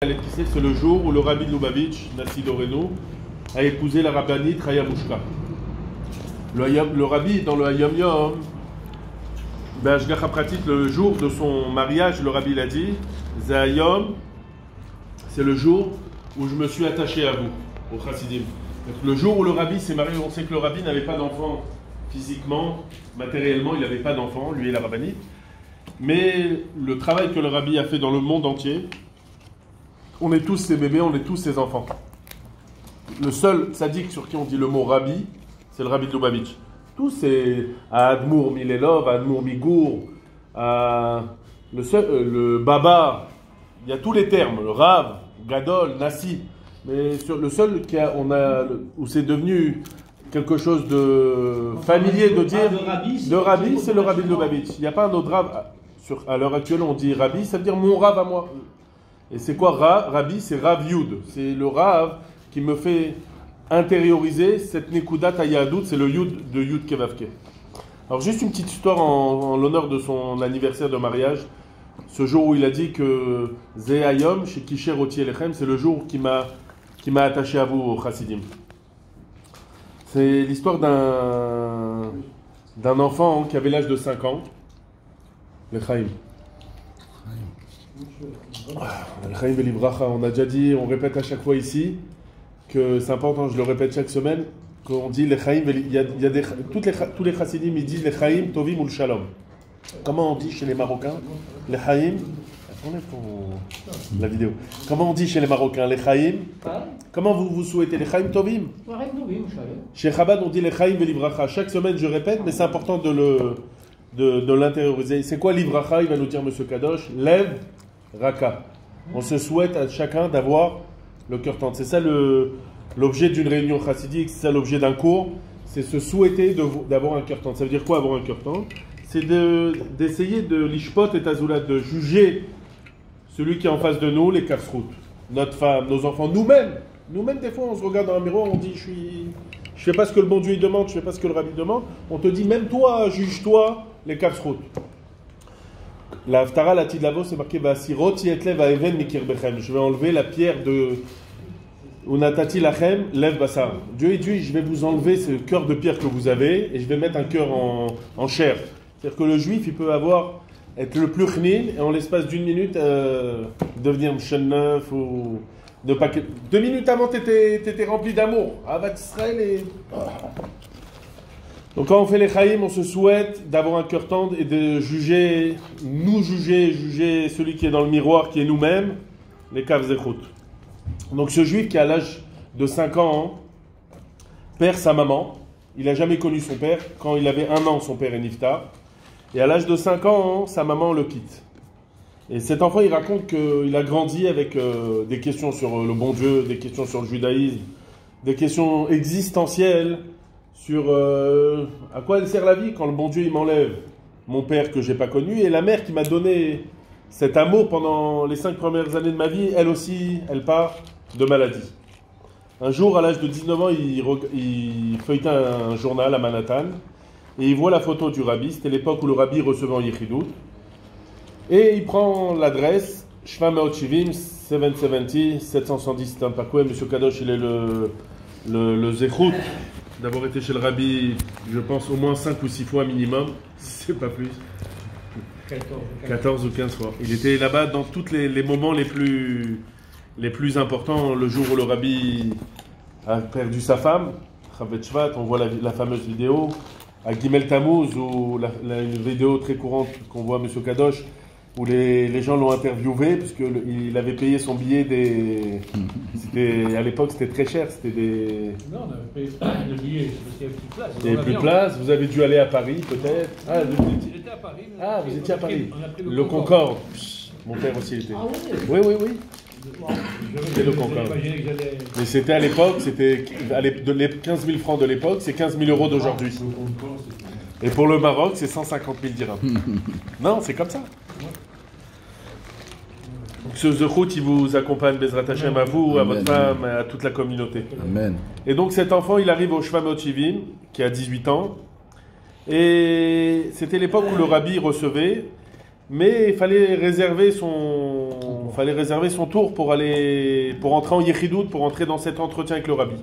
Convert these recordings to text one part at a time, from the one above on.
C'est le jour où le rabbi de Lubavitch, Nassi Dorenu, a épousé la rabbinite Chaya Mushka. Le rabbi, dans le Hayom Yom, Ashgacha pratique, le jour de son mariage, le rabbi l'a dit, Zayom, c'est le jour où je me suis attaché à vous, au Chassidim. Le jour où le rabbi s'est marié, on sait que le rabbi n'avait pas d'enfant physiquement, matériellement, il n'avait pas d'enfant, lui et la rabbinite. Mais le travail que le rabbi a fait dans le monde entier, on est tous ses bébés, on est tous ses enfants. Le seul tzaddik sur qui on dit le mot rabbi, c'est le rabbi de Lubavitch. Tous c'est à Admour Milelov, à Admour Migour, le baba, il y a tous les termes, le rav, gadol, nassi. Mais sur le seul où c'est devenu quelque chose de familier de dire de rabbi, c'est le rabbi de Lubavitch. Il n'y a pas un autre rav. À l'heure actuelle, on dit rabbi, ça veut dire mon rav à moi. Et c'est quoi rabbi? C'est Rav Yud. C'est le rav qui me fait intérioriser cette nekudat hayadut, c'est le Yud de Yud Kevavke. Alors juste une petite histoire en l'honneur de son anniversaire de mariage. Ce jour où il a dit que Ze Hayom chez Kisher Oti Elechem, c'est le jour qui m'a attaché à vous au Chassidim. C'est l'histoire d'un enfant qui avait l'âge de 5 ans, le Chaim. Al-Chaim Velivracha, on a déjà dit, on répète à chaque fois ici, que c'est important, je le répète chaque semaine, qu'on dit les Chaim, il y a tous les Chassidim, ils disent les Chaim, Tovim ou le Shalom. Comment on dit chez les Marocains les Chaim? Attendez pour la vidéo. Comment on dit chez les Marocains les Chaim? Comment vous souhaitez les Chaim Tovim? Chez Chabad, on dit les Chaim Velivracha. Chaque semaine, je répète, mais c'est important de l'intérioriser. C'est quoi l'Ivracha? Il va nous dire Monsieur Kadosh, lève Raka. On se souhaite à chacun d'avoir le cœur tendre. C'est ça l'objet d'une réunion chassidique, c'est ça l'objet d'un cours, c'est se souhaiter d'avoir un cœur tendre. Ça veut dire quoi avoir un cœur tendre? C'est d'essayer de l'ishpot et azulat, de juger celui qui est en face de nous, les kafsrout, notre femme, nos enfants, nous-mêmes. Nous-mêmes, des fois, on se regarde dans un miroir, on dit je fais pas ce que le bon Dieu il demande, je fais pas ce que le rabbi demande. On te dit, même toi, juge-toi les kafsrout. La Haftara, la Tidlavo, c'est marqué je vais enlever la pierre de Unatati Lachem, Lev Basar. Dieu il dit, je vais vous enlever ce cœur de pierre que vous avez et je vais mettre un cœur en chair. C'est-à-dire que le juif, il peut être le plus chnin et en l'espace d'une minute devenir mchen neuf ou ne pas. 2 minutes avant, t'étais rempli d'amour. Avat Israël et. Donc quand on fait les chaïm, on se souhaite d'avoir un cœur tendre et de juger celui qui est dans le miroir, qui est nous-mêmes, les kav zechut. Donc ce juif qui a l'âge de 5 ans perd sa maman. Il n'a jamais connu son père. Quand il avait 1 an, son père est niftar. Et à l'âge de 5 ans, sa maman le quitte. Et cet enfant, il raconte qu'il a grandi avec des questions sur le bon Dieu, des questions sur le judaïsme, des questions existentielles, sur à quoi elle sert la vie quand le bon Dieu il m'enlève mon père que j'ai pas connu et la mère qui m'a donné cet amour pendant les 5 premières années de ma vie, elle aussi, elle part de maladie. Un jour, à l'âge de 19 ans, il feuilletait un journal à Manhattan et il voit la photo du rabbi. C'était l'époque où le rabbi recevait en Yechidut. Et il prend l'adresse Shvameot Shivim 770 710. C'est un parcours. Monsieur Kadosh, il est le Zechut d'avoir été chez le rabbi, je pense, au moins 5 ou 6 fois minimum, si c'est pas plus. 14 ou 15 fois. Il était là-bas dans tous les moments les plus importants. Le jour où le rabbi a perdu sa femme, Chavet Shvat, on voit la fameuse vidéo. À Gimel Tammuz, ou une vidéo très courante qu'on voit M. Kadosh, où les gens l'ont interviewé, puisqu'il avait payé son billet à l'époque, c'était très cher, c'était des... Non, on avait payé le billet, il n'y avait plus de place. Il n'y avait plus de place, vous avez dû aller à Paris, peut-être. J'étais à Paris. Ah, vous étiez à Paris. Le Concorde. Mon père aussi était. Ah oui? Oui. C'était le Concorde. Mais c'était à l'époque, les 15 000 francs de l'époque, c'est 15 000 euros d'aujourd'hui. Et pour le Maroc, c'est 150 000 dirhams. Non, c'est comme ça. Donc ce Zechut, il vous accompagne, Bezrat Hashem, à vous, à votre femme, à toute la communauté. Amen. Et donc cet enfant, il arrive au Shvamot Shivim, qui a 18 ans. Et c'était l'époque où le rabbi recevait, mais il fallait réserver son fallait réserver son tour pour entrer en Yechidout, pour entrer dans cet entretien avec le rabbi.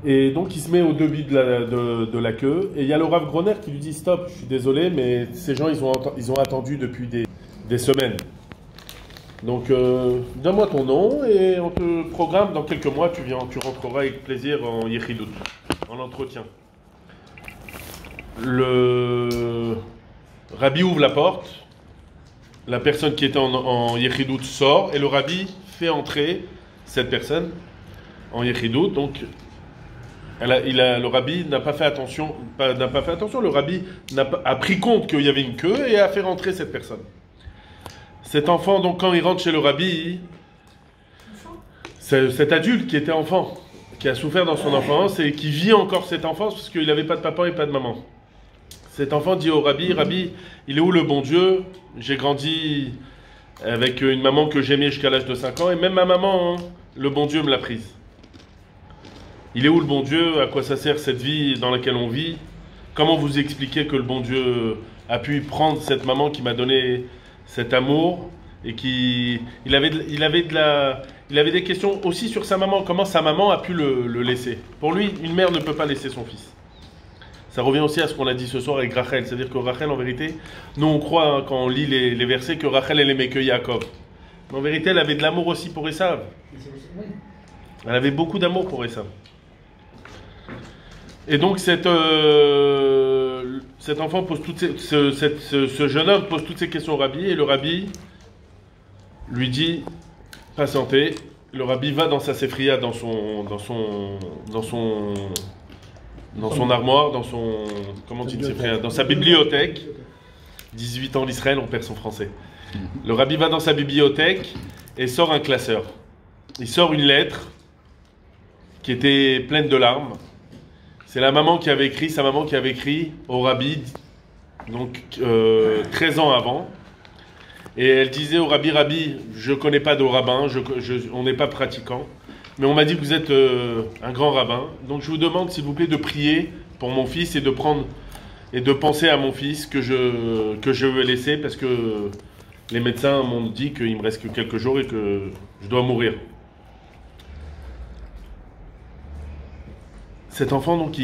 Et donc il se met au début de la queue, et il y a le Rav Groner qui lui dit stop, je suis désolé, mais ces gens ils ont attendu depuis des semaines. Donc donne-moi ton nom et on te programme dans quelques mois, tu rentreras avec plaisir en Yechidout, en entretien. Le rabbi ouvre la porte, la personne qui était en Yechidout sort, et le rabbi fait entrer cette personne en Yechidout. Donc le rabbi n'a pas fait attention, le rabbi a pris compte qu'il y avait une queue et a fait rentrer cette personne. Cet enfant, donc quand il rentre chez le rabbi, cet adulte qui était enfant, qui a souffert dans son enfance et qui vit encore cette enfance parce qu'il n'avait pas de papa et pas de maman. Cet enfant dit au rabbi, Rabbi, il est où le bon Dieu? J'ai grandi avec une maman que j'aimais jusqu'à l'âge de 5 ans, et même ma maman, le bon Dieu me l'a prise. Il est où le bon Dieu? À quoi ça sert cette vie dans laquelle on vit? Comment vous expliquer que le bon Dieu a pu prendre cette maman qui m'a donné cet amour et il avait des questions aussi sur sa maman. Comment sa maman a pu le laisser? Pour lui, une mère ne peut pas laisser son fils. Ça revient aussi à ce qu'on a dit ce soir avec Rachel. C'est-à-dire que Rachel, en vérité, nous on croit quand on lit les versets que Rachel elle aimait que Yaakov. Mais en vérité, elle avait de l'amour aussi pour Esav. Elle avait beaucoup d'amour pour Esav. Et donc cet enfant pose ce jeune homme pose toutes ces questions au rabbi, et le rabbi lui dit patientez. Le rabbi va dans sa séphria, dans son armoire, dans sa bibliothèque. 18 ans l'Israël, on perd son français. Le rabbi va dans sa bibliothèque et sort un classeur. Il sort une lettre qui était pleine de larmes. C'est sa maman qui avait écrit au rabbi, donc 13 ans avant. Et elle disait au rabbi, Rabbi, je ne connais pas de rabbin, on n'est pas pratiquant, mais on m'a dit que vous êtes un grand rabbin. Donc je vous demande s'il vous plaît de prier pour mon fils et de penser à mon fils que je vais laisser, parce que les médecins m'ont dit qu'il me reste que quelques jours et que je dois mourir. Cet enfant, donc,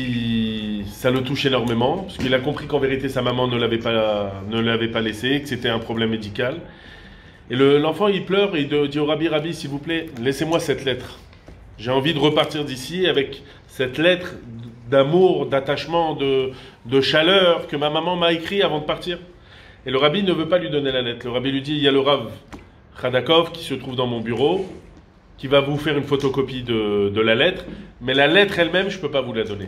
ça le touche énormément, parce qu'il a compris qu'en vérité, sa maman ne l'avait pas laissé, que c'était un problème médical. Et l'enfant, il pleure et il dit au rabbi, Rabbi, s'il vous plaît, laissez-moi cette lettre. J'ai envie de repartir d'ici avec cette lettre d'amour, d'attachement, de chaleur que ma maman m'a écrit avant de partir. Et le rabbi ne veut pas lui donner la lettre. Le rabbi lui dit, il y a le Rav Khadakov qui se trouve dans mon bureau, qui va vous faire une photocopie de la lettre, mais la lettre elle-même, je ne peux pas vous la donner.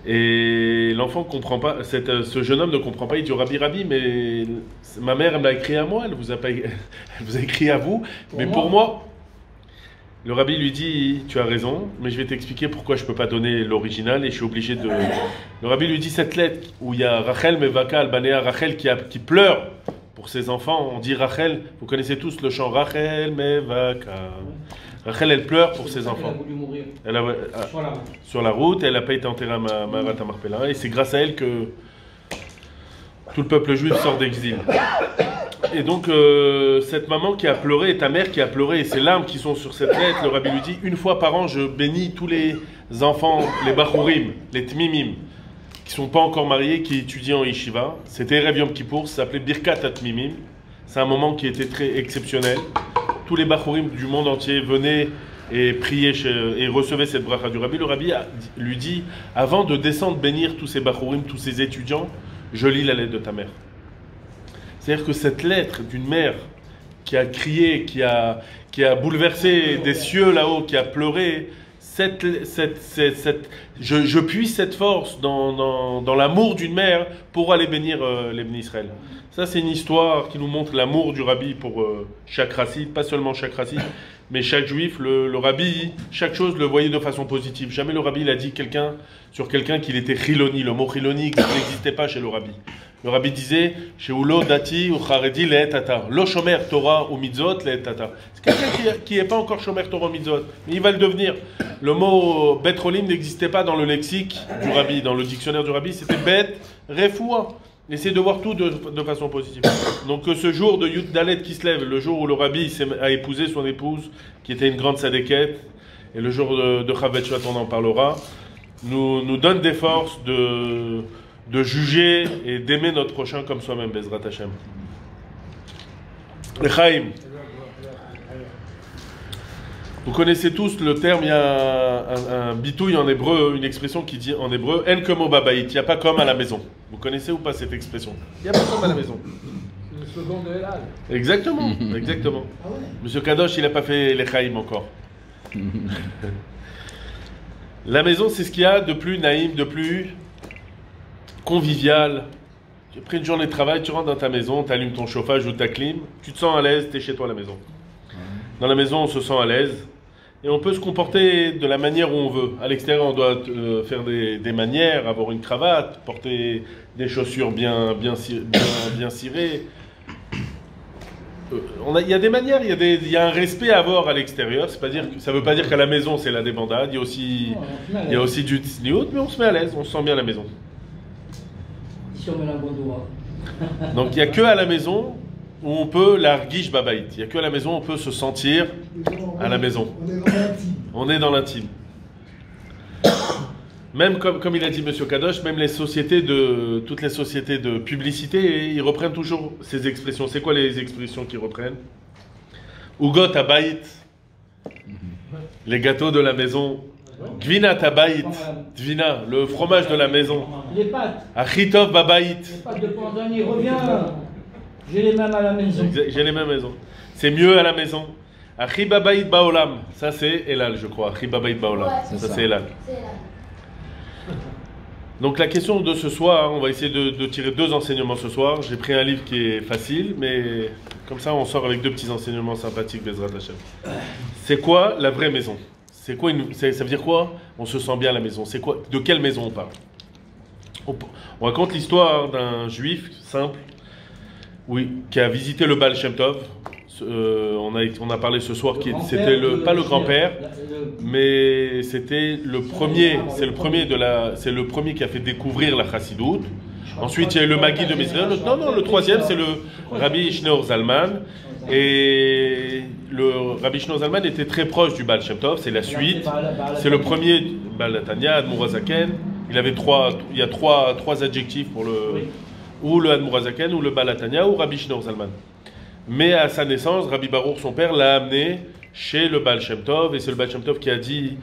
Et l'enfant ne comprend pas, ce jeune homme ne comprend pas, il dit au rabbi, Rabbi, mais ma mère, elle m'a écrit à moi, elle vous a écrit à vous, mais pour moi. Le rabbi lui dit, tu as raison, mais je vais t'expliquer pourquoi je ne peux pas donner l'original et je suis obligé de... Le rabbi lui dit, cette lettre où il y a Rachel Mevaka Albanea, Rachel qui pleure pour ses enfants, on dit Rachel, vous connaissez tous le chant Rachel Mevaka. Rachel, elle pleure pour ses enfants. Elle a voulu mourir. Sur la route, elle n'a pas été enterrée à Marat Marpella, et c'est grâce à elle que tout le peuple juif sort d'exil. Et donc, cette maman qui a pleuré, et ta mère qui a pleuré, et ces larmes qui sont sur cette lettre, le rabbi lui dit, une fois par an, je bénis tous les enfants, les bachurim, les tmimim, qui ne sont pas encore mariés, qui étudient en yeshiva. C'était Erev Yom Kippour, ça s'appelait Birkat HaTmimim. C'est un moment qui était très exceptionnel. Tous les bachurim du monde entier venaient et priaient et recevaient cette bracha du rabbi. Le rabbi lui dit, avant de descendre bénir tous ces bachurim, tous ces étudiants, je lis la lettre de ta mère. C'est-à-dire que cette lettre d'une mère qui a crié, qui a bouleversé des cieux là-haut, qui a pleuré, je puise cette force dans l'amour d'une mère pour aller bénir les Bnei Israël. Ça, c'est une histoire qui nous montre l'amour du rabbi pour chaque racine, pas seulement chaque racine, mais chaque juif. Le rabbi, chaque chose le voyait de façon positive. Jamais le rabbi il a dit sur quelqu'un qu'il était chiloni. Le mot chiloni n'existait pas chez le rabbi. Le rabbi disait chez Ulo dati ou charedi le tata. Lo shomer Torah ou mitzvot le tata. C'est quelqu'un qui n'est pas encore shomer Torah ou mitzvot, mais il va le devenir. Le mot bet rolim n'existait pas dans le lexique du rabbi, dans le dictionnaire du rabbi. C'était bet refoua. Essaie de voir tout de façon positive. Donc que ce jour de Yud Dalet qui se lève, le jour où le rabbi a épousé son épouse, qui était une grande sadéquette, et le jour de Chavet Shvat, on en parlera, nous donne des forces de juger et d'aimer notre prochain comme soi-même, Bezrat Hashem. Chaim. Vous connaissez tous le terme, il y a un bitouille en hébreu, une expression qui dit en hébreu, En comme au babaït, il n'y a pas comme à la maison. Vous connaissez ou pas cette expression? Il n'y a pas comme à la maison. C'est le slogan de Elal. Exactement, exactement. Monsieur Kadosh, il n'a pas fait les Chaim encore. La maison, c'est ce qu'il y a de plus naïm, de plus convivial. Tu as pris une journée de travail, tu rentres dans ta maison, tu allumes ton chauffage ou ta clim, tu te sens à l'aise, tu es chez toi à la maison. Dans la maison, on se sent à l'aise et on peut se comporter de la manière où on veut. À l'extérieur, on doit faire des manières, avoir une cravate, porter des chaussures bien cirées. Il y a des manières, il y a un respect à avoir à l'extérieur. Ça ne veut pas dire qu'à la maison, c'est la débandade. Il y a aussi du tzniut, mais on se met à l'aise, on se sent bien à la maison. Si on met la bonne doigt. Donc il n'y a que à la maison où on peut l'arguish babaït. Il n'y a que à la maison où on peut se sentir à la maison. On est dans l'intime. Même comme il a dit M. Kadosh, même toutes les sociétés de publicité, ils reprennent toujours ces expressions. C'est quoi les expressions qu'ils reprennent? Ugot habayit, les gâteaux de la maison. Gvina tabayit, Dvina, le fromage de la maison. Les pâtes. Achitov babayit. Les pâtes de Panzani, reviens. J'ai les mêmes à la maison. J'ai les mêmes maisons. C'est mieux à la maison. Achi babayit baolam. Ça c'est Elal, je crois. Achi babayit baolam. Ouais, ça c'est Elal. Donc la question de ce soir, on va essayer de tirer 2 enseignements ce soir. J'ai pris un livre qui est facile, mais comme ça on sort avec 2 petits enseignements sympathiques, Bezrat Hashem. C'est quoi la vraie maison? Ça veut dire quoi? On se sent bien à la maison. C'est quoi? De quelle maison on parle? On raconte l'histoire d'un juif simple, qui a visité le Baal Shem Tov. On a parlé ce soir, c'était pas le grand-père, mais c'était le premier. C'est le premier qui a fait découvrir la Chassidoute. Ensuite, il y a eu le Magid de Mizraïm. Non, le troisième, c'est le Rabbi Shneur Zalman. Et le Rabbi Shneur Zalman était très proche du Baal Shem Tov. C'est la suite. C'est le premier Baal Hatanya, Admor Hazaken. Il y a trois adjectifs pour ou le Admor Hazaken, ou le Baal Hatanya, ou Rabbi Shneur Zalman. Mais à sa naissance, Rabbi Baruch, son père, l'a amené chez le Baal Shem Tov. Et c'est le Baal Shem Tov qui a dit,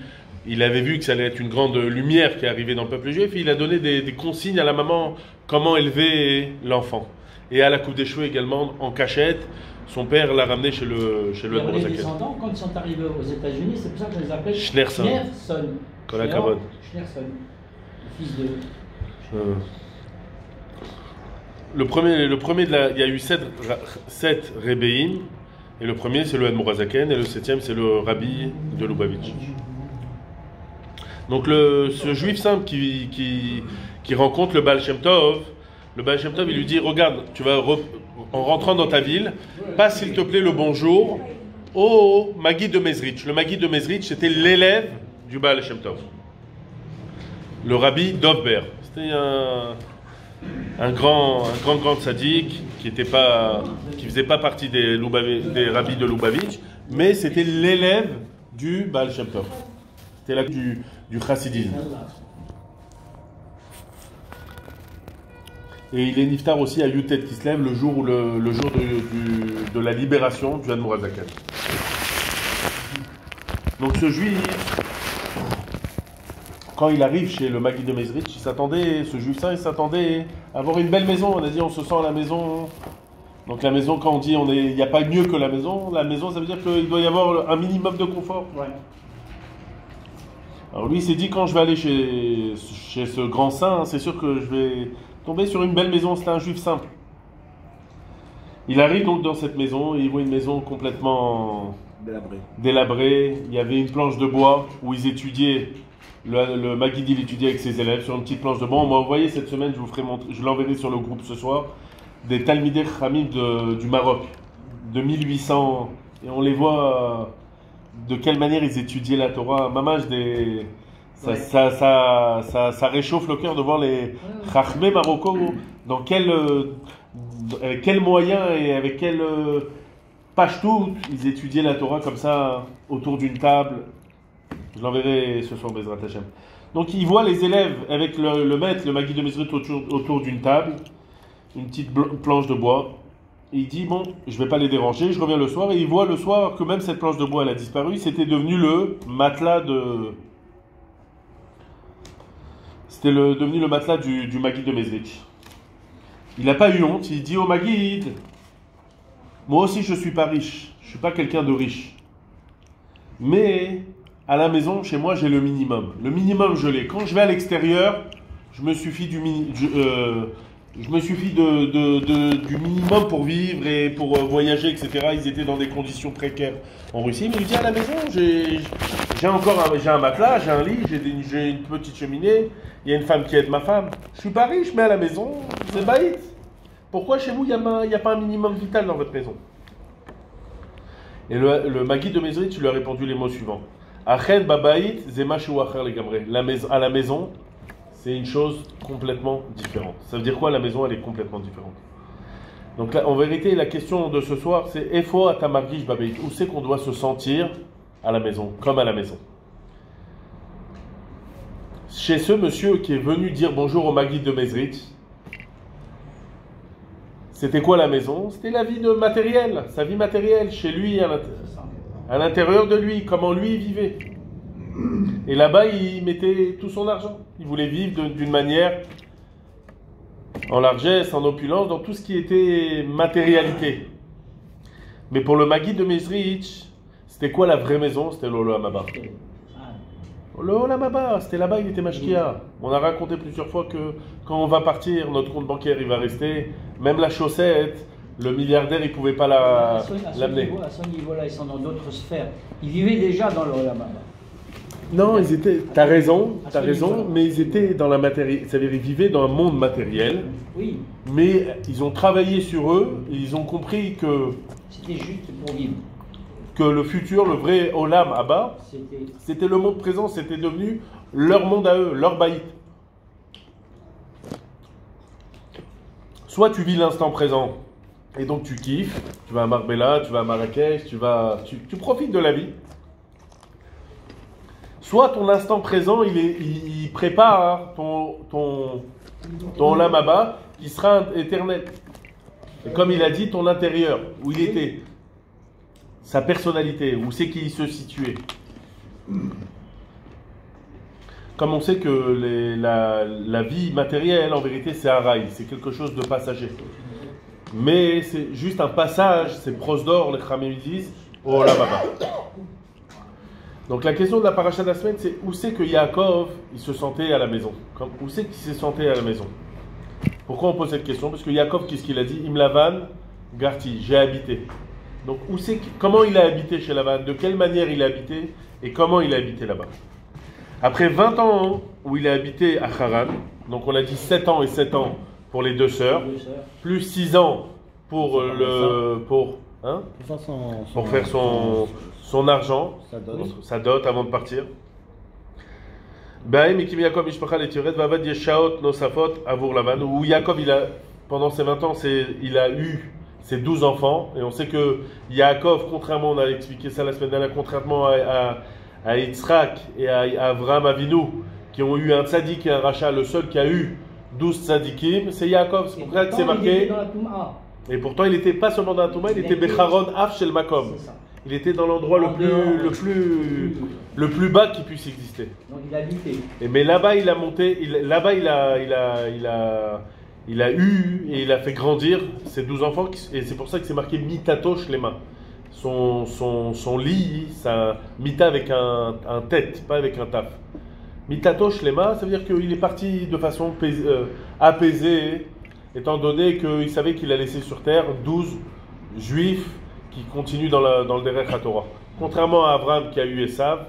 il avait vu que ça allait être une grande lumière qui arrivait dans le peuple juif. Et il a donné des consignes à la maman, comment élever l'enfant. Et à la coupe des cheveux également, en cachette, son père l'a ramené chez le Admor Les Hazaken. descendants, quand ils sont arrivés aux États-Unis, c'est pour ça qu'on les appelle Schneerson. Kol hakavod. Schneerson, le fils de... Le premier il y a eu 7 Rebbeim, et le premier c'est le Admor Hazaken, et le 7e c'est le Rabbi de Lubavitch. Donc ce juif simple qui rencontre le Baal Shem Tov, le Baal Shem Tov il lui dit, regarde, en rentrant dans ta ville, passe s'il te plaît le bonjour au Magid de Mezrich. Le Magid de Mezrich c'était l'élève du Baal Shem Tov, le Rabbi Dovber. C'était un grand sadique qui faisait pas partie des rabbis de Lubavitch, mais c'était l'élève du Baal Shem Tov. C'était là du chassidisme. Et il est niftar aussi à Yutet qui se lève le jour de la libération du Admor Hazaken. Donc ce juif, quand il arrive chez le Magid de Mezrich, ce juif saint, il s'attendait à avoir une belle maison. On a dit on se sent à la maison. Donc la maison, quand on dit il n'y a pas mieux que la maison ça veut dire qu'il doit y avoir un minimum de confort. Ouais. Alors lui il s'est dit, quand je vais aller chez ce grand saint, c'est sûr que je vais tomber sur une belle maison. C'était un juif simple. Il arrive donc dans cette maison et il voit une maison complètement délabrée. Il y avait une planche de bois où ils étudiaient. Le Magid il étudiait avec ses élèves sur une petite planche de bois. On m'a envoyé cette semaine, je l'enverrai sur le groupe ce soir, des Talmidei Chachamim du Maroc, de 1800. Et on les voit de quelle manière ils étudiaient la Torah. Mamage Ça réchauffe le cœur de voir les Chachmé Marocco, dans avec quels moyens et avec quel pashtout ils étudiaient la Torah comme ça, autour d'une table. Je l'enverrai ce soir, Bezrat Hashem. Donc il voit les élèves avec le maître, le Maguide de Mezrit autour d'une table, une petite planche de bois. Et il dit, bon, je vais pas les déranger, je reviens le soir. Et il voit le soir que même cette planche de bois, elle a disparu. C'était devenu le matelas devenu le matelas du Maguide de Mezrit. Il n'a pas eu honte, il dit au Maguide, moi aussi je suis pas riche, je suis pas quelqu'un de riche. Mais à la maison, chez moi, j'ai le minimum. Le minimum, je l'ai. Quand je vais à l'extérieur, je me suffis du minimum pour vivre et pour voyager, etc. Ils étaient dans des conditions précaires en Russie. Mais il dit à la maison, j'ai un matelas, j'ai un lit, j'ai une petite cheminée. Il y a une femme qui aide ma femme. Je suis pas riche, mais à la maison, c'est baït. Pourquoi chez vous, il n'y a pas un minimum vital dans votre maison? Et le Maguide de Mezrit, tu lui as répondu les mots suivants. Achen babaït zema shu acher legamre. À la maison, c'est une chose complètement différente. Ça veut dire quoi, la maison, elle est complètement différente. Donc là, en vérité, la question de ce soir, c'est Efo atamargish babaït. Où c'est qu'on doit se sentir à la maison, comme à la maison? Chez ce monsieur qui est venu dire bonjour au Maguide de Mezrit, c'était quoi la maison? C'était la vie matérielle, sa vie matérielle, chez lui, à l'intérieur de lui, comment lui il vivait. Et là-bas, il mettait tout son argent. Il voulait vivre d'une manière en largesse, en opulence, dans tout ce qui était matérialité. Mais pour le Maguide de Mezrit, c'était quoi la vraie maison? C'était l'Olam Haba. L'Olam Haba, c'était là-bas, il était mashkia. On a raconté plusieurs fois que quand on va partir, notre compte bancaire, il va rester. Même la chaussette, le milliardaire, il ne pouvait pas l'amener. À ce niveau-là, ils sont dans d'autres sphères. Ils vivaient déjà dans l'Olam Haba. Non, ils étaient. T'as raison, mais ils étaient dans la matière. C'est-à-dire, ils vivaient dans un monde matériel. Oui. Mais ils ont travaillé sur eux et ils ont compris que. C'était juste pour vivre. Que le futur, le vrai Olam Haba, c'était le monde présent, c'était devenu leur monde à eux, leur baït. Soit tu vis l'instant présent et donc tu kiffes, tu vas à Marbella, tu vas à Marrakech, tu profites de la vie. Soit ton instant présent, il prépare ton Olam Haba qui sera éternel. Et comme il a dit, ton intérieur, où il était. Sa personnalité, où c'est qu'il se situait. Comme on sait que la vie matérielle, en vérité, c'est un rail, c'est quelque chose de passager. Mais c'est juste un passage, c'est prosdor, les Khamim disent, oh là baba. Donc la question de la paracha de la semaine, c'est où c'est que Yaakov, il se sentait à la maison? Où c'est qu'il se sentait à la maison? Pourquoi on pose cette question? Parce que Yaakov, qu'est-ce qu'il a dit? Imlavan, Garti, j'ai habité. Donc, comment il a habité chez Lavan, de quelle manière il a habité et comment il a habité là-bas. Après 20 ans où il a habité à Haran, donc on a dit 7 ans et 7 ans pour les deux sœurs, plus 6 ans pour faire son argent, sa dot avant de partir. Où Yaakov, pendant ces 20 ans, il a eu ses 12 enfants, et on sait que Yaakov, contrairement, on a expliqué ça la semaine dernière, contrairement à Yitzhak et à Avraham Avinu, qui ont eu un tzaddik et un rachat, le seul qui a eu 12 tzaddikim, c'est Yaakov. C'est pour ça que c'est marqué. Et pourtant, il n'était pas seulement dans la Touma, il était Becharon Af Shel Makom. Il était dans l'endroit le plus bas qui puisse exister. Donc il a lutté. Mais là-bas, il a monté, là-bas, il a eu et il a fait grandir ses 12 enfants, et c'est pour ça que c'est marqué Mitatosh Lema. Son lit, sa Mita avec un tête, pas avec un taf. Mitatosh Lema, ça veut dire qu'il est parti de façon apaisée, étant donné qu'il savait qu'il a laissé sur terre 12 juifs qui continuent dans le Derech HaTorah. Contrairement à Abraham qui a eu Esav,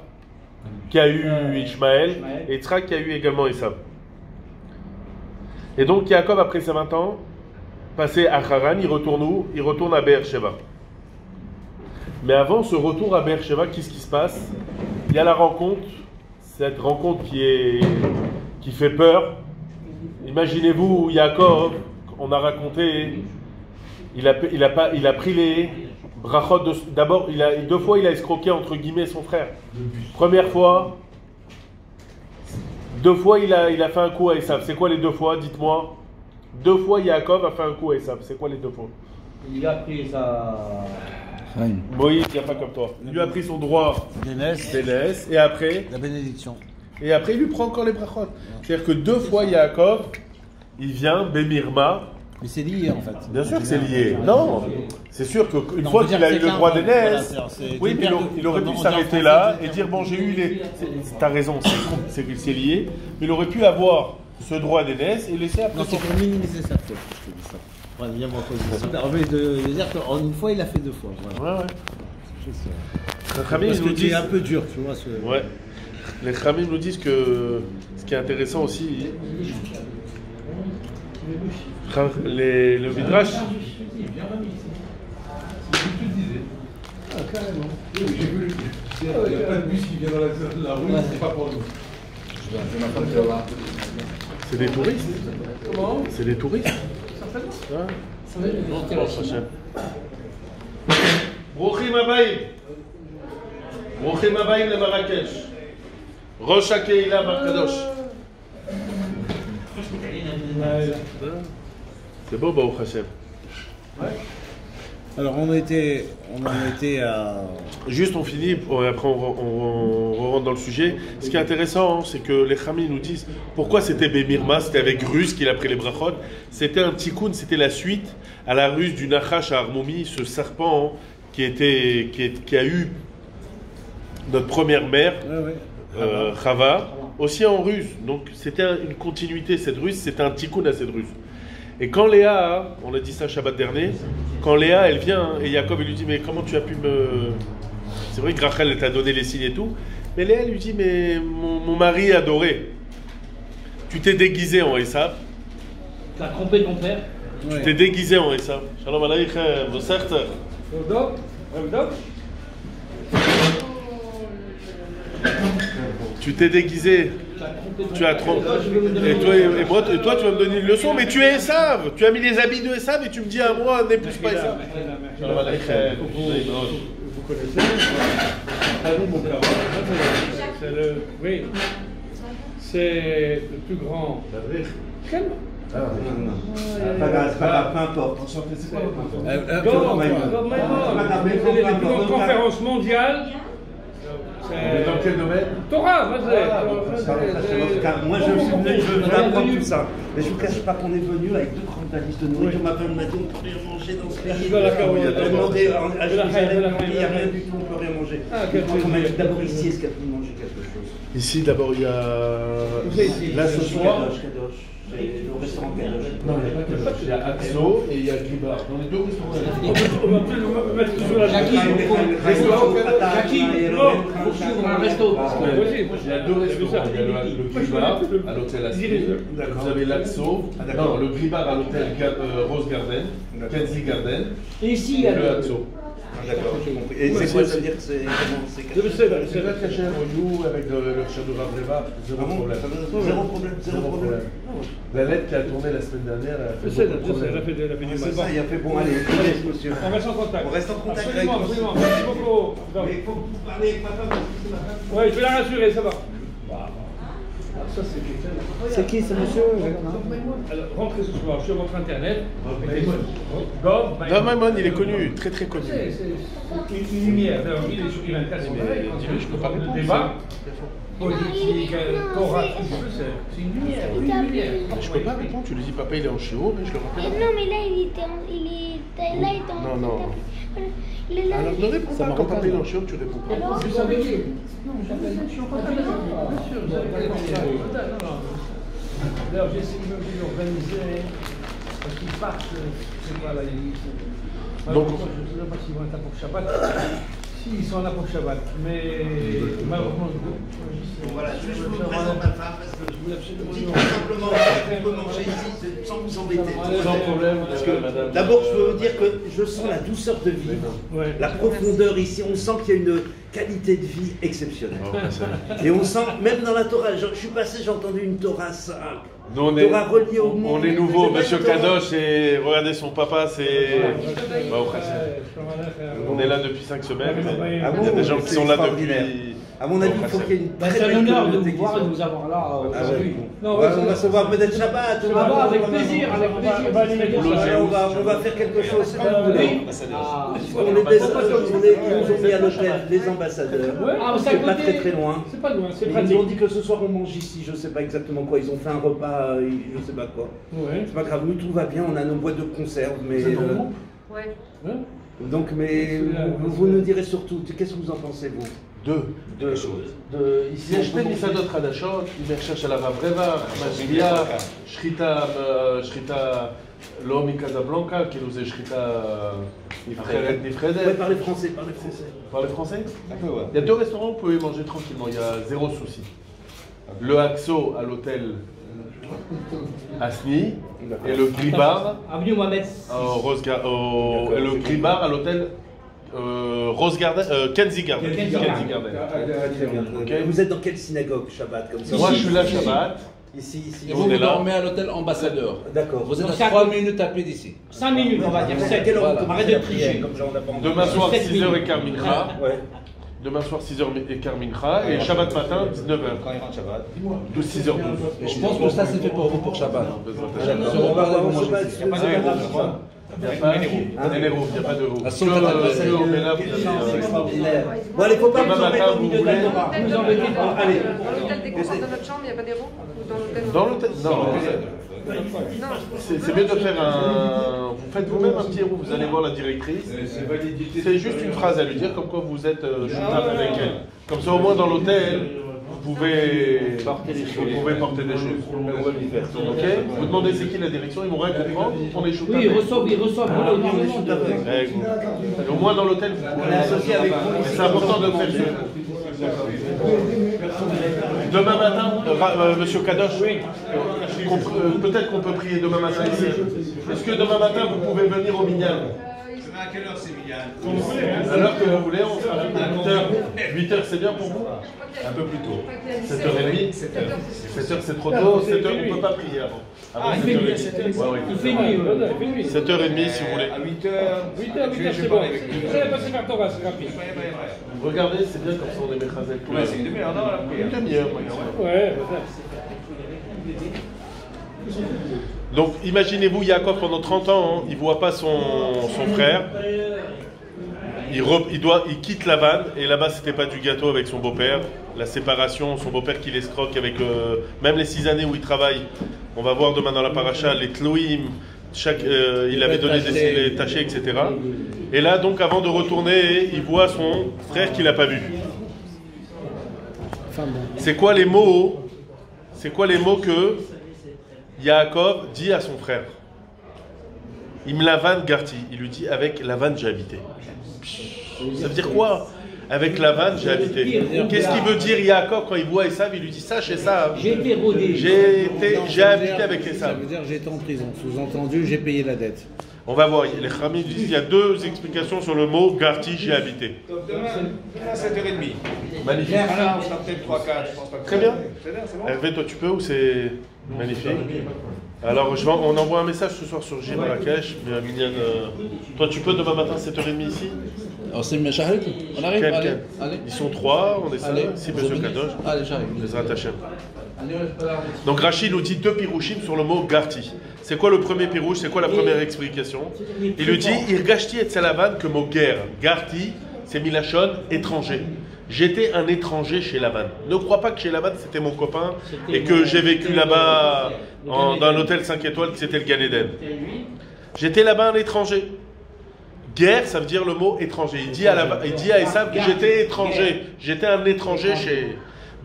qui a eu Ishmaël, et Yitzhak qui a eu également Esav. Et donc Yaakov, après ses 20 ans, passé à Haran, il retourne à Be'er-Sheva. Mais avant ce retour à Be'er-Sheva, qu'est-ce qui se passe? Il y a la rencontre, cette rencontre qui fait peur. Imaginez-vous, Yaakov, on a raconté, il a pris les brachot. D'abord, deux fois, il a escroqué entre guillemets son frère. Première fois, deux fois, il a fait un coup à Esav. C'est quoi les deux fois? Dites-moi. Deux fois, Yaakov a fait un coup à Esav. C'est quoi les deux fois? Il a pris sa... Moïse, il n'y a pas comme toi. Il lui a pris son droit d'aînesse, et après la bénédiction. Et après, il lui prend encore les brachot. C'est-à-dire que deux fois, Yaakov, il vient, Bémirma. Mais c'est lié en fait. Bien sûr que c'est lié. Non, c'est sûr qu'une fois qu'il a eu le droit d'aînesse, oui, mais il aurait pu s'arrêter là et dire bon, j'ai eu les. T'as raison, c'est lié. Mais il aurait pu avoir ce droit d'aînesse et laisser après. Non, c'est pour minimiser ça. Je te dis ça. Voilà, bien ma position. De dire qu'en une fois, il a fait deux fois. Voilà. Ouais. Parce que tu es un peu dur, tu vois. Ouais. Les Khamim nous disent que ce qui est intéressant aussi, le Midrash. Carrément. J'ai vu. Il n'y a pas de bus qui vient dans la rue, c'est pas pour nous. C'est des touristes. Comment? C'est des touristes. Brochim Abayim. Brochim Abayim le Marrakech. Rosh HaKeila Bar Kadosh. C'est beau, Baruch Hashem. Alors on était à... Juste on finit, après on rentre dans le sujet. Ce qui est intéressant, c'est que les Khamim nous disent pourquoi c'était Bémirma, c'était avec Rus qu'il a pris les brachot. C'était un tikkun, c'était la suite à la ruse du Nachash à Armomi, ce serpent qui a eu notre première mère, Chava, aussi en ruse. Donc c'était une continuité, cette ruse, c'était un tikkun à cette ruse. Et quand Léa, on a dit ça Shabbat dernier, quand Léa elle vient et Yaakov il lui dit mais comment tu as pu me... C'est vrai que Rachel t'a donné les signes et tout, mais Léa lui dit mais mon mari adoré, tu t'es déguisé en Esav. Tu as trompé ton père. Tu t'es déguisé en Esav. Shalom aleichem, vos certes. Tu t'es déguisé. Tu as trop. Et toi, tu vas me donner une leçon, mais tu es Esav. Tu as mis les habits de Esav et tu me dis à moi, n'épouse pas Esav. Vous connaissez mon père. Oui. C'est le plus grand. Quel? Pas grave, peu importe. C'est quoi les plus grandes conférences mondiales. Dans quel domaine? Torah, moi je veux apprendre tout ça. Mais je ne vous cache pas qu'on est venu avec deux grandes valises de nourriture. Ma femme m'a dit on peut rien manger dans ce pays. Elle a demandé à Jérusalem, il n'y a rien du tout, on ne peut rien manger. On m'a dit d'abord ici, est-ce qu'elle peut manger quelque chose? Ici d'abord il y a... Là ce soir... Le restaurant Kadosh. Non, il n'y a pas Kadosh. Il y a Axo et il y a Gribar. Dans les deux restaurants. On va plus mettre sur la Jackie, il faut suivre un resto. Il y a deux restaurants. Il y a le Gribar à l'hôtel Assis. Vous avez l'Axo. Non, le Gribar à l'hôtel Rose Garden, Kenzie Garden. Et ici, il y a le Axo. D'accord, j'ai compris. Et c'est quoi, ça veut dire que c'est caché? C'est là caché un nous avec le chef de Rabreva. Zéro problème. Zéro problème. La lettre qui a tourné la semaine dernière, elle a fait elle a fait du mal. C'est ça, il a fait bon, allez, monsieur. On reste en contact. On reste en contact avec Absolument, absolument. Merci beaucoup. Mais il faut que vous parlez avec ma femme. Oui, je vais la rassurer, ça va. Ça, C'est qui ce monsieur? alors, rentrez ce soir sur votre internet. Gov Maimon, il est connu, très très connu. C'est une lumière. D'ailleurs, il est sur I24. Dis-lui, je peux pas répondre. Débat politique, Torah, c'est une lumière. Je peux pas répondre, tu lui dis papa il est en chiot, mais je le rappelle. Non, mais là il est en. Non. Il est là. Alors ne réponds pas quand papa il est en chiot, tu réponds pas. Alors, Vous savez qui? Non, je suis en contact. Bien sûr, vous avez d'ailleurs, j'essaie de l'organiser parce qu'ils partent, je sais pas, là, donc, je ne sais pas s'ils vont être là pour Shabbat. Si, ils sont là pour Shabbat. Mais malheureusement, Voilà, je vous présente ma femme parce que je voulais tout simplement on peut manger ici sans vous embêter. Sans problème, Parce que d'abord, je veux vous dire que je sens la douceur de vivre, la profondeur ici. On sent qu'il y a une qualité de vie exceptionnelle. Et on sent, même dans la Torah, je suis passé, j'ai entendu une Torah simple. Nous, on est nouveau, Monsieur Kadosh, et regardez son papa, c'est. On est là depuis 5 semaines. Il y a des gens qui sont là depuis. À mon avis, il faut qu'il y ait une très c'est un belle honneur de communauté vous qui voir et soit. de vous avoir là aujourd'hui. On va se voir peut-être Shabbat. Avec plaisir, avec plaisir. On va faire quelque chose comme vous voulez. Ah, Ils nous ont mis à l'hôtel, les ambassadeurs. Ah, c'est à C'est pas côté. très loin. C'est pas loin, c'est Ils pratique. nous ont dit que ce soir on mange ici, je sais pas exactement quoi. Ils ont fait un repas, je sais pas quoi. Ouais. C'est pas grave, nous tout va bien, on a nos boîtes de conserve, mais. Ouais. Donc, mais vous nous direz surtout, qu'est-ce que vous en pensez, vous? Deux choses. Ici, acheter des sadot hadashot, il cherche à la Ravreva, Majilia, Shrita Lo mi Casablanca, qui nous est Shrita Nifredet. Ouais, parlez français, parlez français. Parlez français? Il y a 2 restaurants où vous pouvez manger tranquillement, il y a 0 souci. Le Axo à l'hôtel Asni et le Gribar Avenue Mohamed. et le Gribar à l'hôtel Rose Garden, Kenzie Garden. Okay. Vous êtes dans quelle synagogue, Shabbat, comme ça? Moi, je suis là Shabbat. Ici. Et vous, vous dormez à l'hôtel Ambassadeur. D'accord. Vous êtes Donc, à 3 minutes à pied d'ici. 5 minutes, on va dire. À quelle heure on commence Arrête la de prière, tricher. comme ça, on n'a pas entendu. Demain soir, 7 6h15 mincha. Ouais. Demain soir, 6h15 mincha. Et Shabbat matin, 19h. Quand il rentre Shabbat. 6h12. Et je pense que ça, c'est fait pour vous pour Shabbat. On va voir, on se bat. Il n'y a pas d'euros, il n'y a pas d'euros. La sauce à la base. C'est extraordinaire. Bon, allez, faut pas Demain vous embêter matin, au milieu vous de la voulez- Torah. Vous embêtez pas. Allez. Dans l'hôtel des concerts dans notre chambre, il n'y a pas des roues ou dans l'hôtel Dans l'hôtel. Non, Non, c'est mieux de faire un. Vous faites vous-même un petit héros, vous allez voir la directrice. C'est juste une phrase à lui dire, comme quoi vous êtes joutable avec elle. Comme ça, au moins dans l'hôtel, vous pouvez porter des choses. Ok? Vous demandez c'est qui la direction, ils vont rien comprendre, ils font des choses. Oui, ils reçoivent énormément de. Et au moins dans l'hôtel, vous pouvez associé avec vous. Mais c'est important de le faire. Demain matin, Monsieur Kadosh, peut-être qu'on peut prier demain matin ici. Est-ce que demain matin vous pouvez venir au Minyan? À quelle heure c'est Minyan? À l'heure que vous voulez, on sera à 8h. 8h c'est bien pour vous? Un peu plus tôt. 7h30? 7h c'est trop tôt, 7h on ne peut pas prier avant. Avant Il fait nuit, 7h30. Ouais, il fait nuit, il fait nuit. 7h30 si vous voulez. À 8h, 8h, c'est bon. Vous allez passer faire Torah, c'est rapide. Regardez, c'est bien comme ça on est Mechazel. Ouais, c'est une demi-heure, non, la prière. Une demi-heure, par exemple. Ouais, Donc imaginez-vous, Yaakov pendant 30 ans, hein, il ne voit pas son frère. Il quitte la vanne, et là-bas c'était pas du gâteau avec son beau-père. La séparation, son beau-père qui l'escroque avec même les 6 années où il travaille. On va voir demain dans la paracha, les tloïm, il avait donné les tachés, etc. Et là donc avant de retourner, il voit son frère qu'il n'a pas vu. C'est quoi les mots que Yaakov dit à son frère? Il me lavan garti. Il lui dit avec Lavan j'ai habité. Ça veut dire quoi? Avec Lavan j'ai habité. Qu'est-ce qu'il veut dire Yaakov quand il voit Esav? Il lui dit sache Esav. j'ai été rodé. J'ai habité avec Ça Esav. veut dire j'ai été en prison. Sous-entendu, j'ai payé la dette. On va voir. Les Khamid disent il y a 2 explications sur le mot garti j'ai habité. Demain, à 7h30. Magnifique. Voilà, on sera peut-être 3-4, je pense pas que Très bien. C'est bien, c'est bon. Hervé, toi tu peux ou c'est magnifique? Alors on envoie un message ce soir sur J Marrakech. Mais Miniane, toi tu peux demain matin 7h30 ici? Alors c'est Meshahid. On arrive? Quel, Allez, quel? allez. Ils sont 3, on est 5, Allez. si Monsieur Kadosh. Allez, j'arrive. Bezrat Hashem. Donc Rachid nous dit 2 pirouchim sur le mot Garti. C'est quoi le premier pirouche? C'est quoi la première explication? Il lui dit Irgashti et Salavan que mot guerre. Garti, c'est Milachon, étranger. J'étais un étranger chez Lavan. Ne crois pas que chez Lavan c'était mon copain et que j'ai vécu là-bas dans un hôtel 5 étoiles qui c'était le Gan Eden. J'étais là-bas un étranger. Guerre, ça veut dire le mot étranger. Il dit à Esav que j'étais étranger. J'étais un étranger chez.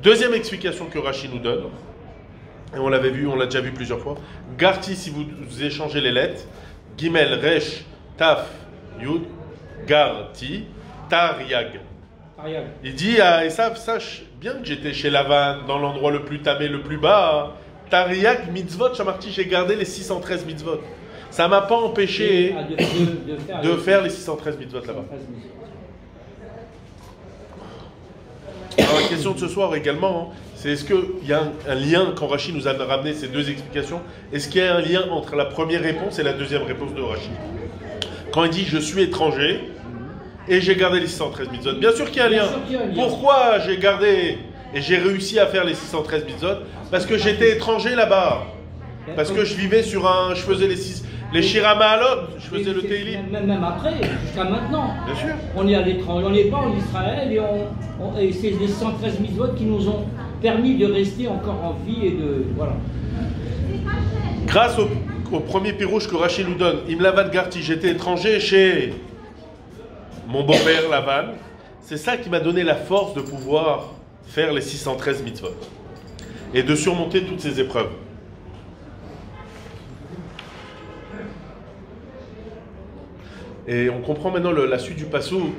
Deuxième explication que Rachid nous donne, et on l'avait vu, on l'a déjà vu plusieurs fois. Garti, si vous échangez les lettres, Gimel, Resh, Taf, Yud, Garti. Tariag. Ariel. Il dit à Esav, sache bien que j'étais chez Lavan, dans l'endroit le plus tamé, le plus bas. Tariag mitzvot, Shamarti, j'ai gardé les 613 mitzvot. Ça m'a pas empêché de faire les 613 mitzvot là-bas. Alors la question de ce soir également, c'est est-ce qu'il y a un lien, quand Rashi nous a ramené ces deux explications, est-ce qu'il y a un lien entre la première réponse et la deuxième réponse de Rashi? Quand il dit je suis étranger et j'ai gardé les 613 mitzvot, bien sûr qu'il y a un lien. Pourquoi j'ai gardé et j'ai réussi à faire les 613 mitzvot? Parce que j'étais étranger là-bas. Parce que je vivais sur un... Je faisais les Shira Ma'alot, je faisais le Teilim. Même après, jusqu'à maintenant. Bien sûr. On est à l'étranger, on n'est pas en Israël et c'est les 113 mitzvot qui nous ont permis de rester encore en vie et de... Voilà. Grâce au premier pirouche que Rachid nous donne, Imlavan Garti, j'étais étranger chez mon beau-père Lavan. C'est ça qui m'a donné la force de pouvoir faire les 613 mitzvot et de surmonter toutes ces épreuves. Et on comprend maintenant la suite du passou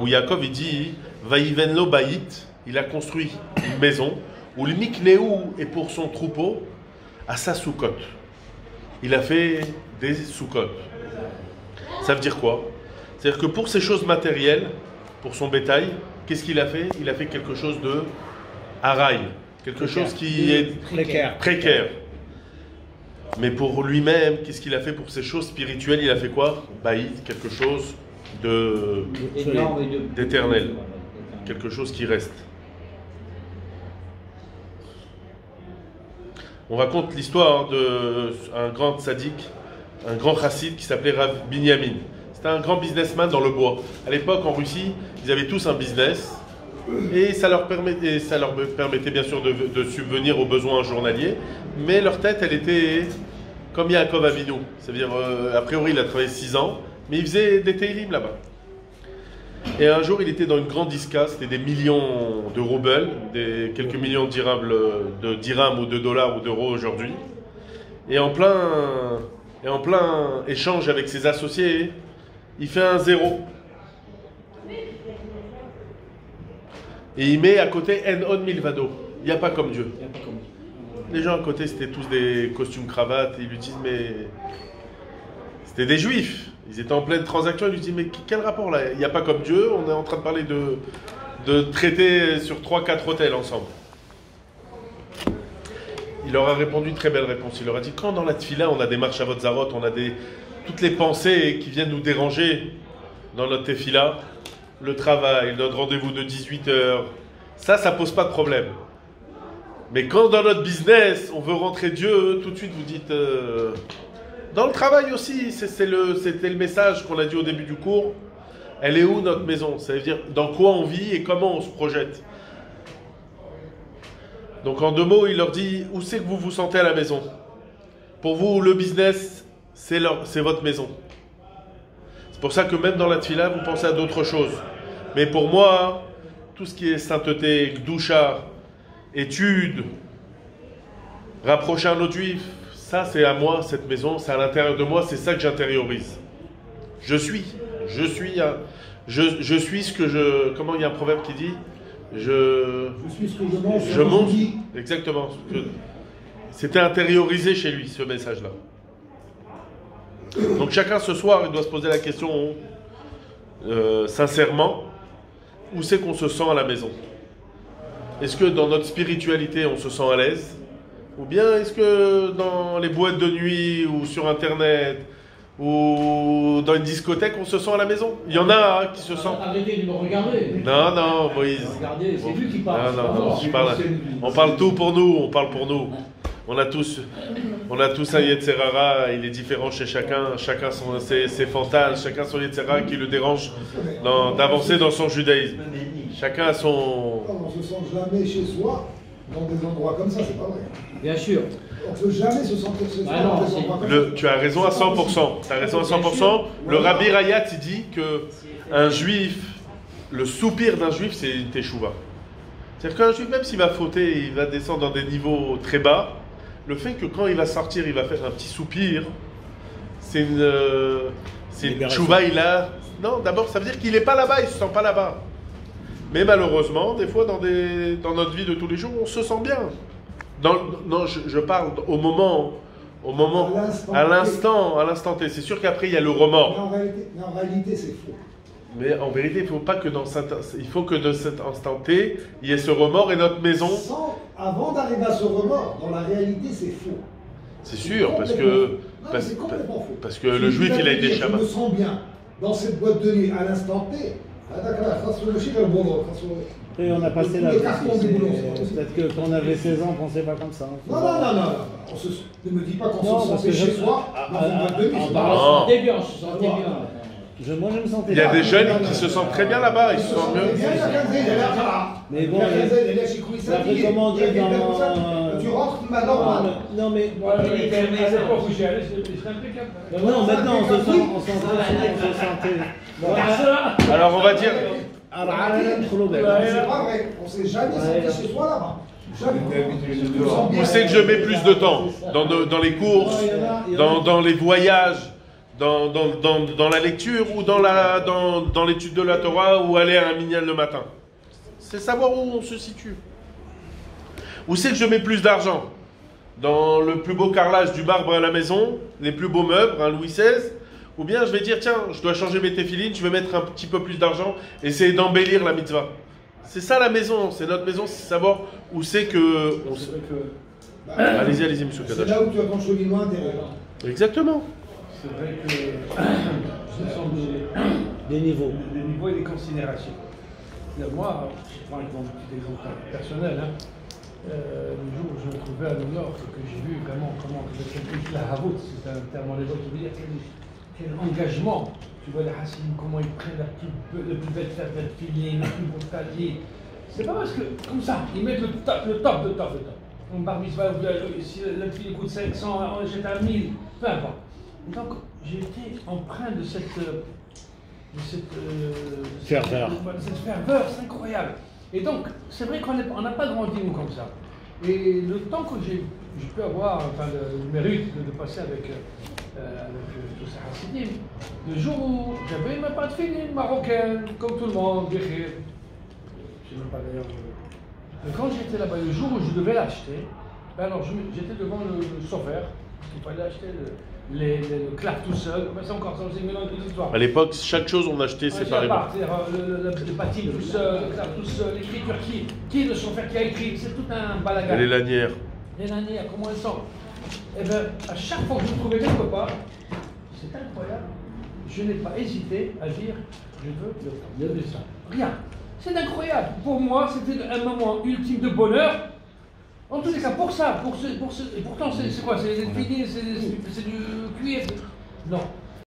où Yaakov il dit Vaïvenlo Baït, il a construit une maison où le Mikneou est pour son troupeau à sa soukot. Il a fait des soukot. Ça veut dire quoi? C'est-à-dire que pour ces choses matérielles, pour son bétail, qu'est-ce qu'il a fait? Il a fait quelque chose de haraï, quelque chose qui est précaire. Mais pour lui-même, qu'est-ce qu'il a fait pour ces choses spirituelles? Il a fait quoi? Baïd, quelque chose d'éternel, quelque chose qui reste. On raconte l'histoire d'un grand tzaddik, un grand chassid qui s'appelait Rav Binyamin. C'était un grand businessman dans le bois. À l'époque, en Russie, ils avaient tous un business et ça leur permettait bien sûr de subvenir aux besoins journaliers, mais leur tête, elle était comme Yaakov Avinu. C'est-à-dire, a priori, il a travaillé 6 ans, mais il faisait des teilim là-bas. Et un jour, il était dans une grande disca, c'était des millions de roubles, quelques millions de dirhams ou de dollars ou d'euros aujourd'hui. Et en plein échange avec ses associés, il fait un 0. Et il met à côté En On Milvado. Il n'y a pas comme Dieu. Les gens à côté, c'était tous des costumes cravates. Et ils lui disent, mais... C'était des juifs. Ils étaient en pleine transaction. Ils lui disent, mais quel rapport là? Il n'y a pas comme Dieu. On est en train de parler de traiter sur 3-4 hôtels ensemble. Il leur a répondu une très belle réponse. Il leur a dit, quand dans la tefila, on a des marches à votre zarot, on a toutes les pensées qui viennent nous déranger dans notre tefila, le travail, notre rendez-vous de 18h, ça pose pas de problème. Mais quand dans notre business, on veut rentrer Dieu, tout de suite vous dites... Dans le travail aussi, c'était le message qu'on a dit au début du cours. Elle est où notre maison? Ça veut dire dans quoi on vit et comment on se projette. Donc en 2 mots, il leur dit, où c'est que vous vous sentez à la maison? Pour vous, le business, c'est votre maison. C'est pour ça que même dans la tefila, vous pensez à d'autres choses. Mais pour moi, tout ce qui est sainteté, gdoucha, étude, rapprocher un autre juif, ça c'est à moi, cette maison, c'est à l'intérieur de moi, c'est ça que j'intériorise. Je suis ce que je... Comment il y a un proverbe qui dit? Je suis ce que je mange. Je mange. Exactement. C'était intériorisé chez lui, ce message-là. Donc chacun ce soir, il doit se poser la question sincèrement, où c'est qu'on se sent à la maison? Est-ce que dans notre spiritualité, on se sent à l'aise? Ou bien est-ce que dans les boîtes de nuit, ou sur Internet, ou dans une discothèque, on se sent à la maison? Il y en a qui se sentent... Arrêtez de me regarder. Non, Moïse. Regardez, c'est lui qui parle. Non, on parle tout pour nous, on parle pour nous. On a tous un Yetzerara, il est différent chez chacun ses fantasmes, chacun son Yetzerara qui le dérange d'avancer dans son judaïsme. Chacun a son... On ne se sent jamais chez soi dans des endroits comme ça, c'est pas vrai. Bien sûr. On ne peut jamais se sentir chez soi dans des endroits comme ça. Tu as raison à 100%. Tu as raison à 100%. Le Rabbi Rayat, il dit que un juif, le soupir d'un juif, c'est une teshuva. C'est-à-dire qu'un juif, même s'il va fauter, il va descendre dans des niveaux très bas, le fait que quand il va sortir, il va faire un petit soupir, c'est une tchouva, il a Non, d'abord, ça veut dire qu'il n'est pas là-bas, il ne se sent pas là-bas. Mais malheureusement, des fois, dans notre vie de tous les jours, on se sent bien. Non, je parle au moment, à l'instant T. C'est sûr qu'après, il y a le remords. Mais en réalité c'est faux. Mais en vérité, il faut que dans cet instant T, il y ait ce remords et notre maison... Avant d'arriver à ce remords, dans la réalité c'est faux. C'est sûr, parce que le juif, il a été Je me sens bien dans cette boîte de nuit à l'instant T. Et on a passé la vie. Peut-être que quand on avait 16 ans, on ne pensait pas comme ça. Non. Ne me dis pas qu'on se sentait chez soi dans une boîte de nuit. On se sentait bien, on se sentait bien. Moi, je me sentais Il y a des jeunes qui se sentent très bien là-bas, ils se sentent mieux. Mais bon, comment on dit dans... Tu rentres maintenant. Non, mais... Non, maintenant, on se sentait... Alors, on va dire... C'est pas vrai, on s'est jamais senti chez soi là-bas. Où c'est que je mets plus de temps? Dans les courses, dans les voyages, dans la lecture ou dans l'étude de la Torah ou aller à un minyan le matin? C'est savoir où on se situe. Où c'est que je mets plus d'argent? Dans le plus beau carrelage du marbre à la maison, les plus beaux meubles, un Louis XVI? Ou bien je vais dire, tiens, je dois changer mes téphilines, je vais mettre un petit peu plus d'argent, essayer d'embellir la mitzvah. C'est ça la maison, c'est notre maison, c'est savoir où c'est que... Allez-y, monsieur Kadash. C'est là où tu as ton cheminement intérieur. Exactement. C'est vrai que ce sont des niveaux. Des niveaux et des considérations. Moi, je prends un petit exemple personnel. Le jour où je me trouvais à New York, que j'ai vu vraiment comment la Havut, c'est un terme en hébreu qui veut dire quel engagement. Tu vois les Hassidim, comment ils prennent la plus belle fête de filet, le plus beau tablier. C'est pas parce que, comme ça, ils mettent le top de top de top. On bar mitzvah, si le filet coûte 500, on jette à 1000, peu importe. Donc, j'ai été empreint de cette ferveur, c'est incroyable. Et donc, c'est vrai qu'on n'a pas grandi, nous, comme ça. Et le temps que j'ai pu avoir, enfin, le mérite de passer avec tous ces Hassidim, le jour où j'avais ma pâte finie, marocaine, comme tout le monde, Béchir, je ne sais même pas d'ailleurs. Mais quand j'étais là-bas, le jour où je devais l'acheter, alors j'étais devant le sauveur, il fallait acheter le clap tout seul, c'est encore ça, c'est une histoire. À l'époque, chaque chose on achetait séparément. Le patine tout seul, le clap tout seul, l'écriture qui est le chauffeur qui a écrit, c'est tout un balagan. Et les lanières. Les lanières, comment elles sont? Eh bien, à chaque fois que je trouvais quelque part, c'est incroyable, je n'ai pas hésité à dire, je veux ça. Rien. C'est incroyable. Pour moi, c'était un moment ultime de bonheur. En tous les cas, et pourtant, c'est quoi? C'est des filets, c'est du cuir. Non,